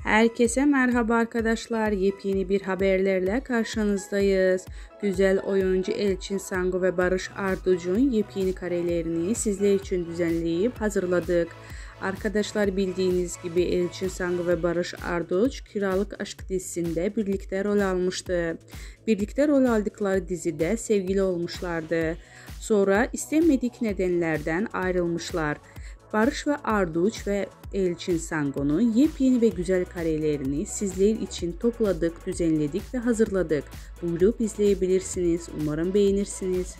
Herkese merhaba arkadaşlar. Yepyeni bir haberlerle karşınızdayız. Güzel oyuncu Elçin Sangu ve Barış Arduç'un yepyeni karelerini sizler için düzenleyip hazırladık. Arkadaşlar bildiğiniz gibi Elçin Sangu ve Barış Arduç Kiralık Aşk dizisinde birlikte rol almıştı. Birlikte rol aldıkları dizide sevgili olmuşlardı. Sonra istenmedik nedenlerden ayrılmışlar. Barış ve Arduç ve Elçin Sangu'nun yepyeni ve güzel karelerini sizler için topladık, düzenledik ve hazırladık. Buyurup izleyebilirsiniz. Umarım beğenirsiniz.